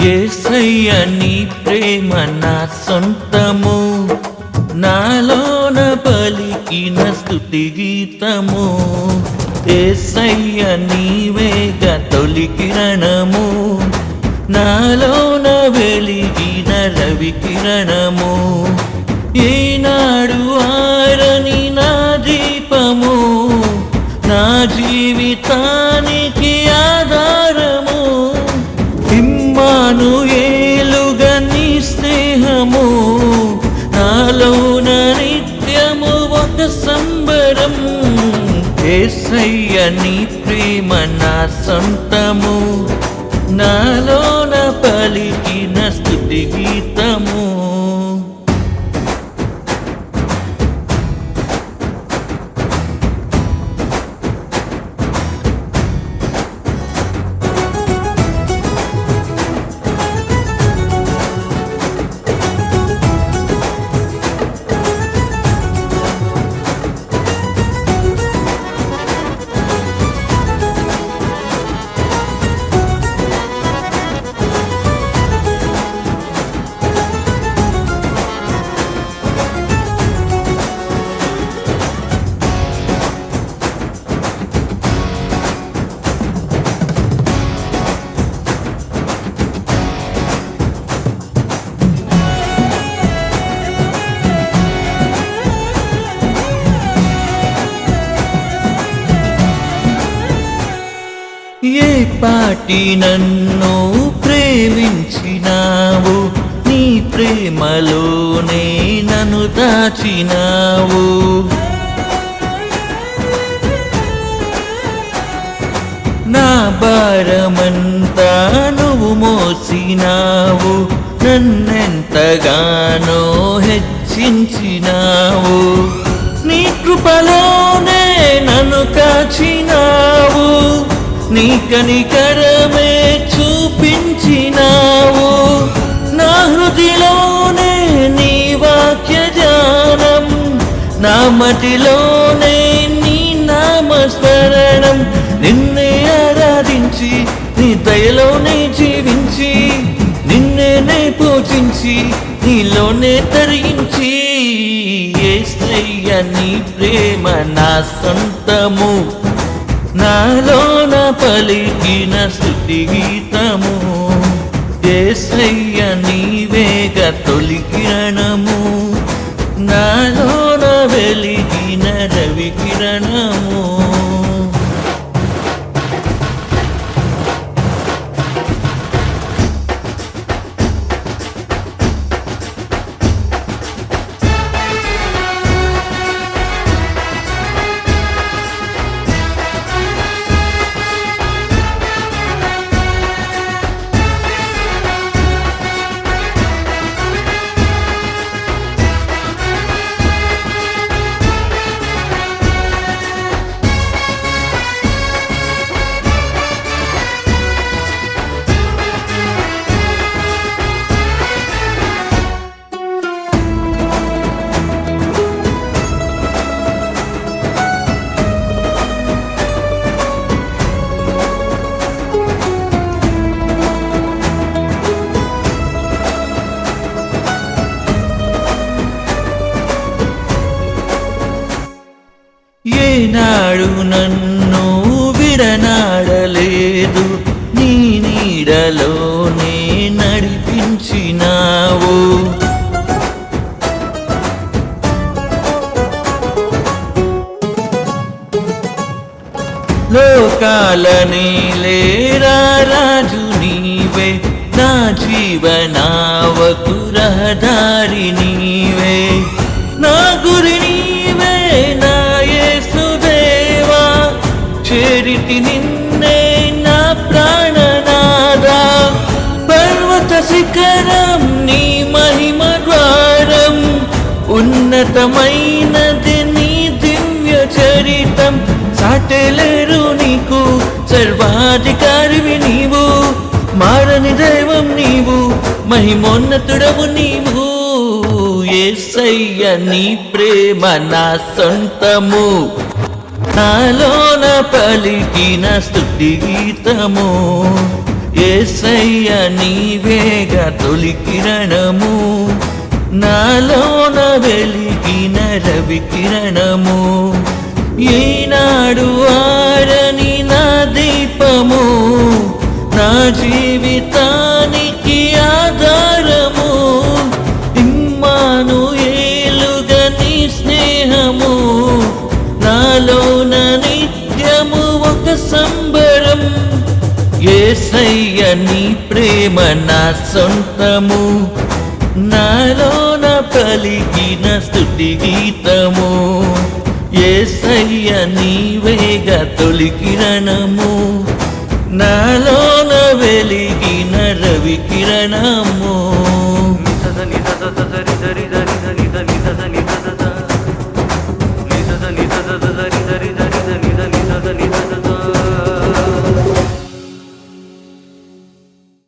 యేసయ్య నీ ప్రేమ నా సొంతము, నాలోన పలికిన స్తుతి గీతము. యేసయ్య నీవేగా తొలి కిరణము, నాలోన వెలిగిన రవి కిరణము. ఈనాడు ఆరని నా దీపము, నా జీవితానికి ఆధారము. ఇమ్మానుయేలుగా నీ స్నేహము, నాలోన నిత్యము ఒక సంబరం. యేసయ్య నీ ప్రేమ నా సొంతము, నాలోన పలికిన స్తుతి గీతము. ఏ పాటి నన్ను ప్రేమించినావు, నీ ప్రేమలోనే నన్ను దాచినావు. నా భారమంతా నువ్వు మోసినావు, నన్నెంతగానో హెచ్చించినావు. నీ కృపలోనే నన్ను కాచినావు, నీ కనికరమే చూపించినావు. నా హృదిలోనే నీ వాక్య ధ్యానం, నా మటిలోనే నీ నామస్మరణం. నిన్నే ఆరాధించి నీ దయలోనే జీవించి, నిన్నే పూజించి నీలోనే తరించి. యేసయ్య నీ ప్రేమ నా సొంతము, నాలోన పలికిన స్తుతి గీతము. యేసయ్య నీవేగా తొలి కిరణము, నాలోన వెలిగిన రవి కిరణము. ఏనాడు నన్ను విడనాడలేదు, నీ నీడలోనే నడిపించినావు. లోకాలని లేరా రాజు నీవే, నా జీవనావకు రహదారి నీవే. నా గురి నీవే నా యేసుదేవా, చేరితి నిన్నే నా ప్రాణనాదా. పర్వత శిఖరం నీ మహిమ ద్వారం, ఉన్నతమైనది నీ దివ్య చరితం. సాటెలేరు నీకు సర్వాధికారివి నీవు, మారని దైవం నీవు, మహిమోన్నతుడవు నీవు. యేసయ్య నీ ప్రేమ నా సొంతము, నాలోన పలికిన స్తుతి గీతము. యేసయ్య నీవేగా తొలి కిరణము, నాలోన వెలిగిన రవి కిరణము, ఈనాడు ఆరని నా దీపము, నా జీవితానికి ఆధారము, ఇమ్మానుయేలుగా నీ స్నేహము, నాలోన నిత్యము ఒక సంబరం. యేసయ్య నీ ప్రేమ నా సొంతము, నాలోన పలికిన స్తుతి గీతము, యేసయ్య నీవేగా తొలి కిరణము, నాలోన వెలిగిన రవి కిరణము. నిస ని స స స రి ధరి